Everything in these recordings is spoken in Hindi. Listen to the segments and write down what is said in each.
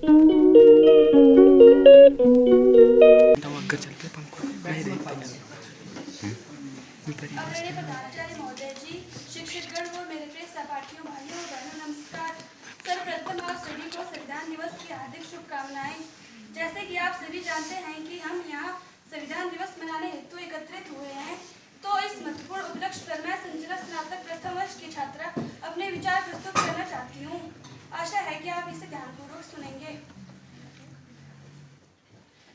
चलते पंखों नहीं देख पाएंगे। प्रधानाचार्य महोदय जी, शिक्षकगण व मेरे प्रिय सहपाठियों, भाइयों और बहनों, नमस्कार। सर्वप्रथम आप सभी को संविधान दिवस की हार्दिक शुभकामनाएं। जैसे कि आप सभी जानते हैं कि हम यहाँ संविधान दिवस मनाने हेतु एकत्रित हुए हैं, तो इस महत्वपूर्ण उपलक्ष्य पर मैं संचालक स्नातक प्रथम वर्ष की छात्रा अपने विचार प्रस्तुत करना चाहती हूँ। आशा है कि आप इसे ध्यानपूर्वक सुनेंगे।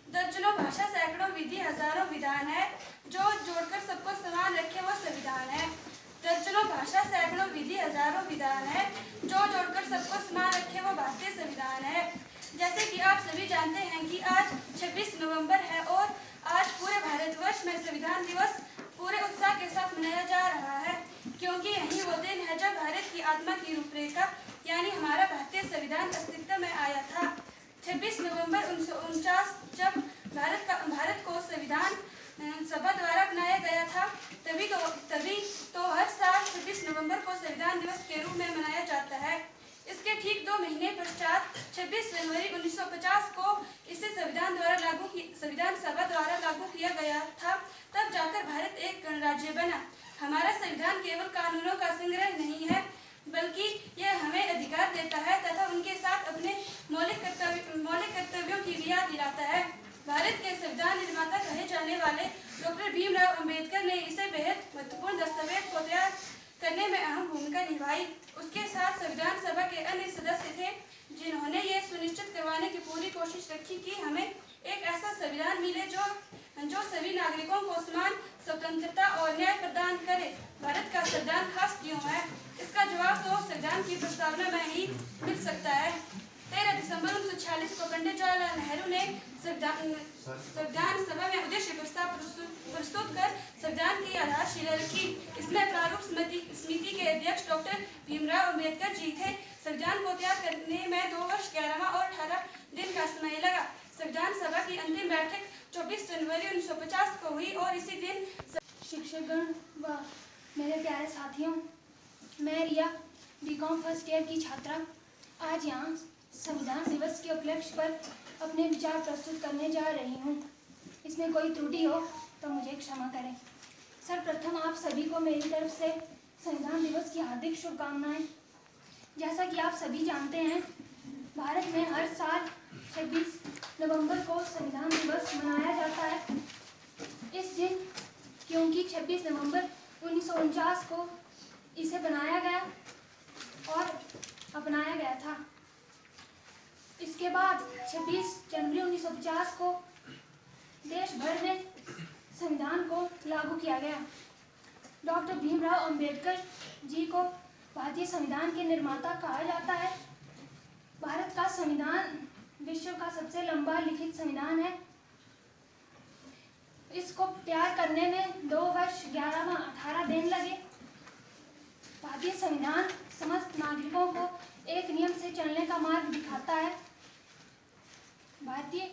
दर्जनों भाषा, सैकड़ों विधि, हजारों विधान है, जो जोड़कर सबको समान रखे वो संविधान है। दर्जनों भाषा, सैकड़ों विधि, हजारों विधान है, जो जोड़कर सबको समान रखे वो भारतीय संविधान है। जैसे कि आप सभी जानते हैं कि आज 26 नवंबर है और आज पूरे भारतवर्ष में संविधान दिवस पूरे उत्साह के साथ मनाया जा रहा है, क्योंकि यही वो दिन है जब भारत की आत्मा की रूपरेखा यानी हमारा भारतीय संविधान अस्तित्व में आया था। 26 नवंबर 1949 जब भारत को संविधान सभा द्वारा बनाया गया था, तभी तो हर साल 26 नवंबर को संविधान दिवस के रूप में मनाया जाता है। इसके ठीक 2 महीने पश्चात 26 जनवरी 1950 को इसे संविधान सभा द्वारा लागू किया गया था। तब जाकर भारत एक गणराज्य बना। हमारा संविधान केवल कानूनों का संग्रह नहीं है, बल्कि यह हमें अधिकार देता है तथा उनके साथ अपने मौलिक कर्तव्यों की भी याद दिलाता है। भारत के संविधान निर्माता कहे जाने वाले डॉक्टर भीमराव अंबेडकर ने इसे बेहद महत्वपूर्ण दस्तावेज को तैयार करने में अहम भूमिका निभाई। उसके साथ संविधान सभा के अन्य सदस्य थे, जिन्होंने ये सुनिश्चित करवाने की पूरी कोशिश रखी कि हमें एक ऐसा संविधान मिले जो सभी नागरिकों को समान स्वतंत्रता और न्याय प्रदान करे। भारत का संविधान खास क्यों है? इसका जवाब तो संविधान की प्रस्तावना में ही मिल सकता है। 13 दिसंबर 1946 को पंडित जवाहरलाल नेहरू ने संविधान सभा में उद्देश्य प्रस्ताव प्रस्तुत कर संविधान की आधारशिला रखी। इसमें प्रारूप समिति के अध्यक्ष डॉक्टर भीमराव अंबेडकर जी थे। संविधान को तैयार करने में 2 वर्ष 11 माह और 18 दिन का समय लगा। संविधान सभा की अंतिम बैठक 24 जनवरी 1950 को हुई और इसी दिन शिक्षकगण व मेरे प्यारे साथियों, मैं रिया बीकॉम फर्स्ट ईयर की छात्रा आज यहाँ संविधान दिवस के उपलक्ष्य पर अपने विचार प्रस्तुत करने जा रही हूँ। इसमें कोई त्रुटि हो तो मुझे क्षमा करें। सर्वप्रथम आप सभी को मेरी तरफ से संविधान दिवस की हार्दिक शुभकामनाएं। जैसा कि आप सभी जानते हैं, भारत में हर साल 26 नवंबर को संविधान दिवस मनाया जाता है। इस दिन क्योंकि 26 नवंबर 1949 को इसे बनाया गया और अपनाया गया था। इसके बाद 26 जनवरी 1950 को देश भर में संविधान को लागू किया गया। डॉक्टर भीमराव अंबेडकर जी को भारतीय संविधान के निर्माता कहा जाता है। भारत का संविधान विश्व का सबसे लंबा लिखित संविधान है। इसको तैयार करने में 2 वर्ष 11 माह 18 दिन लगे। भारतीय संविधान समस्त नागरिकों को एक नियम से चलने का मार्ग दिखाता है। भारतीय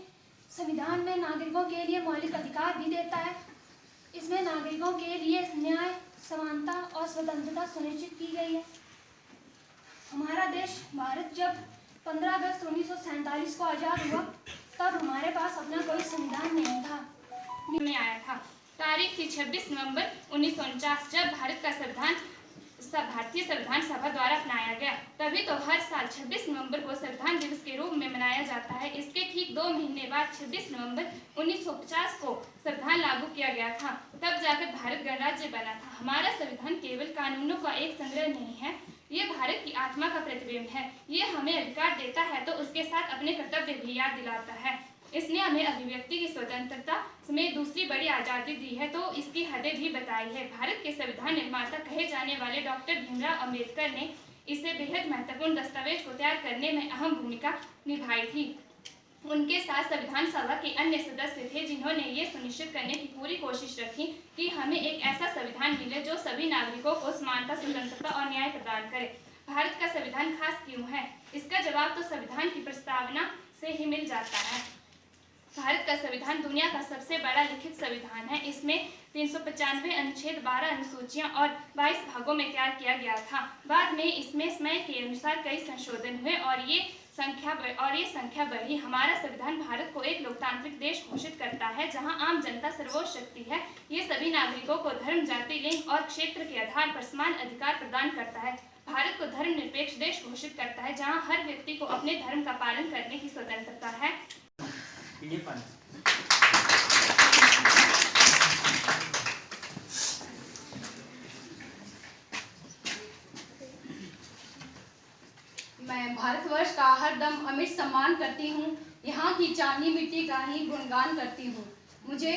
संविधान में नागरिकों के लिए मौलिक अधिकार भी देता है। इसमें नागरिकों के लिए न्याय, समानता और स्वतंत्रता सुनिश्चित की गई है। हमारा देश भारत जब 15 अगस्त 1947 को आज़ाद हुआ, तब हमारे पास अपना कोई संविधान नहीं था। में आया था। तारीख थी 26 नवंबर 1949 जब भारत का भारतीय संविधान सभा द्वारा अपनाया गया। तभी तो हर साल 26 नवंबर को संविधान दिवस के रूप में मनाया जाता है। इसके ठीक 2 महीने बाद 26 नवंबर 1950 को संविधान लागू किया गया था। तब जाकर भारत गणराज्य बना था। हमारा संविधान केवल कानूनों का एक संग्रह नहीं है, ये भारत की आत्मा का प्रतिबिंब है। ये हमें अधिकार देता है तो उसके साथ अपने कर्तव्य भी याद दिलाता है। इसने हमें अभिव्यक्ति की स्वतंत्रता समेत दूसरी बड़ी आज़ादी दी है, तो इसकी हदें भी बताई है। भारत के संविधान निर्माता कहे जाने वाले डॉक्टर भीमराव अंबेडकर ने इसे बेहद महत्वपूर्ण दस्तावेज को तैयार करने में अहम भूमिका निभाई थी। उनके साथ संविधान सभा के अन्य सदस्य थे, जिन्होंने ये सुनिश्चित करने की पूरी कोशिश रखी कि हमें एक ऐसा संविधान मिले जो सभी नागरिकों को समानता, स्वतंत्रता और न्याय प्रदान करे। भारत का संविधान खास क्यों है? इसका जवाब तो संविधान की प्रस्तावना से ही मिल जाता है। भारत का संविधान दुनिया का सबसे बड़ा लिखित संविधान है। इसमें 395 अनुच्छेद, 12 अनुसूचियां और 22 भागों में तैयार किया गया था। बाद में इसमें समय के अनुसार कई संशोधन हुए और ये ये संख्या बढ़ी। हमारा संविधान भारत को एक लोकतांत्रिक देश घोषित करता है जहां आम जनता सर्वोच्च शक्ति है। ये सभी नागरिकों को धर्म, जाति, लिंग और क्षेत्र के आधार पर समान अधिकार प्रदान करता है। भारत को धर्मनिरपेक्ष देश घोषित करता है जहां हर व्यक्ति को अपने धर्म का पालन करने की स्वतंत्रता है। मैं भारतवर्ष का हरदम अमिट सम्मान करती हूँ। यहाँ की चांदी मिट्टी का ही गुणगान करती हूँ। मुझे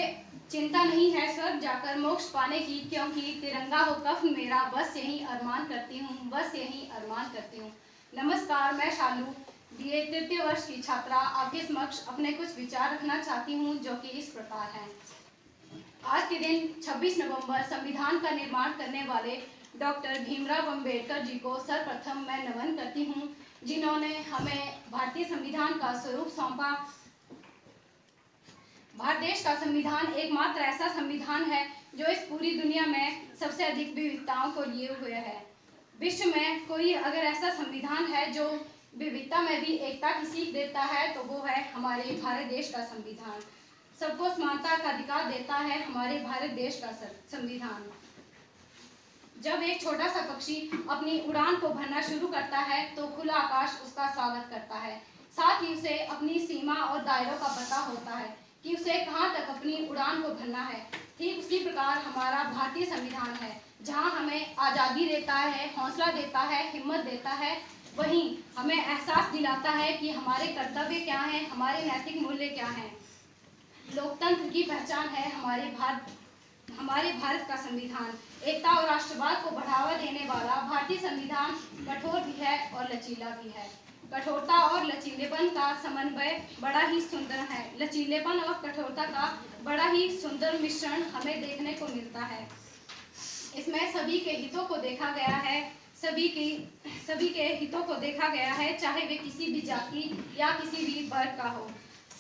चिंता नहीं है स्वर्ग जाकर मोक्ष पाने की, क्योंकि तिरंगा हो कफ्न मेरा, बस यही अरमान करती हूँ, बस यही अरमान करती हूँ। नमस्कार, मैं शालू बीए तृतीय वर्ष की छात्रा आपके समक्ष अपने कुछ विचार रखना चाहती हूँ, जो कि इस प्रकार हैं। आज के दिन 26 नवंबर संविधान का निर्माण करने वाले डॉक्टर भीमराव अंबेडकर जी को सर्वप्रथम मैं नमन करती हूँ, जिन्होंने हमें भारतीय संविधान का स्वरूप सौंपा। भारत देश का संविधान एकमात्र ऐसा संविधान है जो इस पूरी दुनिया में सबसे अधिक विविधताओं को लिए हुए है। विश्व में कोई अगर ऐसा संविधान है जो विविधता में भी एकता की सीख देता है तो वो है हमारे भारत देश का संविधान। सबको समानता का अधिकार देता है हमारे भारत देश का संविधान। जब एक छोटा सा पक्षी अपनी उड़ान को भरना शुरू करता है तो खुला आकाश उसका स्वागत करता है। साथ ही उसे अपनी सीमा और दायरों का पता होता है कि उसे कहाँ तक अपनी उड़ान को भरना है। ठीक उसी प्रकार हमारा भारतीय संविधान है, जहाँ हमें आज़ादी देता है, हौसला देता है, हिम्मत देता है, वहीं हमें एहसास दिलाता है कि हमारे कर्तव्य क्या हैं, हमारे नैतिक मूल्य क्या हैं। लोकतंत्र की पहचान है हमारे भारत का संविधान। एकता और राष्ट्रवाद को बढ़ावा देने वाला भारतीय संविधान कठोर भी है और लचीला भी है। कठोरता और लचीलेपन का समन्वय बड़ा ही सुंदर है। लचीलेपन और कठोरता का बड़ा ही सुंदर मिश्रण हमें देखने को मिलता है। इसमें सभी के हितों को देखा गया है, सभी के हितों को देखा गया है, चाहे वे किसी भी जाति या किसी भी वर्ग का हो।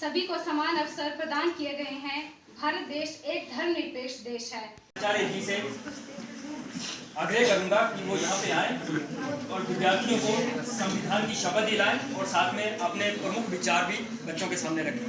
सभी को समान अवसर प्रदान किए गए हैं। भारत देश एक धर्मनिरपेक्ष देश है। आचार्य जी से आग्रह करूंगा कि वो यहाँ पे आए और विद्यार्थियों को संविधान की शपथ दिलाएं और साथ में अपने प्रमुख विचार भी बच्चों के सामने रखें।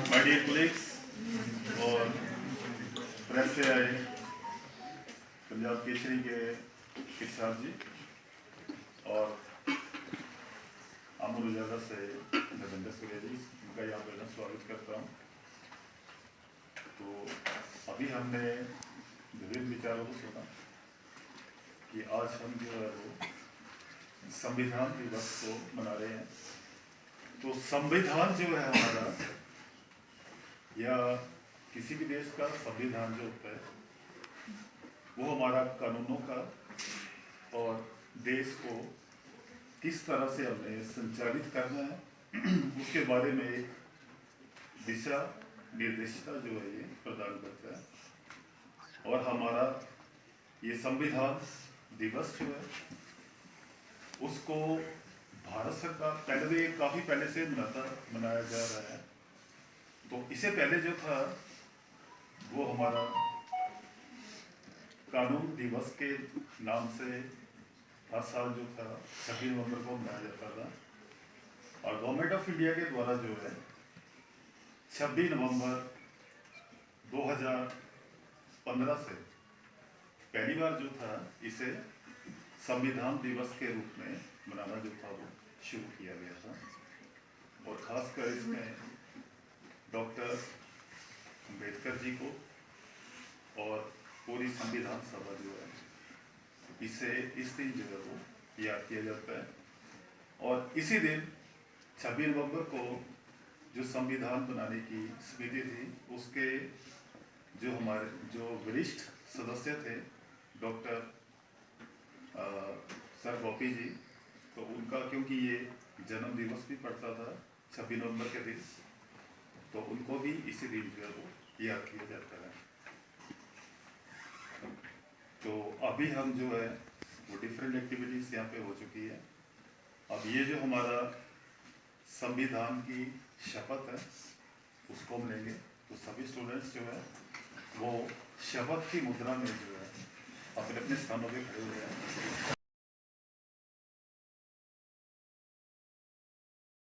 My dear colleagues और प्रेस से आए पंजाब केसरी के किसान जी और अमर उजाला से नरेंद्र सूर्य जी, उनका यहाँ पर मैं स्वागत करता हूँ। तो अभी हमने विभिन्न विचारों को सुना कि आज हम जो है वो संविधान दिवस को मना रहे हैं। तो संविधान जो है हमारा या किसी भी देश का संविधान जो होता है वो हमारा कानूनों का और देश को किस तरह से हमें संचालित करना है उसके बारे में एक दिशा निर्देशिका जो है ये प्रदान करता है। और हमारा ये संविधान दिवस जो है उसको भारत सरकार पहले भी काफ़ी पहले से मनाया जा रहा है। तो इससे पहले जो था वो हमारा कानून दिवस के नाम से हर साल जो था 26 नवंबर को मनाया जाता था। और गवर्नमेंट ऑफ इंडिया के द्वारा जो है 26 नवंबर 2015 से पहली बार जो था इसे संविधान दिवस के रूप में मनाना जो था वो शुरू किया गया था। और खासकर इसमें डॉक्टर अंबेडकर जी को और पूरी संविधान सभा जो है इसे इस दिन जो है वो याद किया जाता है। और इसी दिन 26 नवंबर को जो संविधान बनाने की समिति थी उसके जो वरिष्ठ सदस्य थे डॉक्टर सर गोपी जी, तो उनका क्योंकि ये जन्म दिवस भी पड़ता था 26 नवंबर के दिन, तो उनको भी इसी दिन जो है वो याद किया जाता है। तो अभी हम जो है वो डिफरेंट एक्टिविटीज़ यहाँ पे हो चुकी है। अब ये जो हमारा संविधान की शपथ है उसको हम लेंगे। तो सभी स्टूडेंट्स जो है वो शपथ की मुद्रा में जो है अपने अपने स्थानों पे खड़े हुए हैं।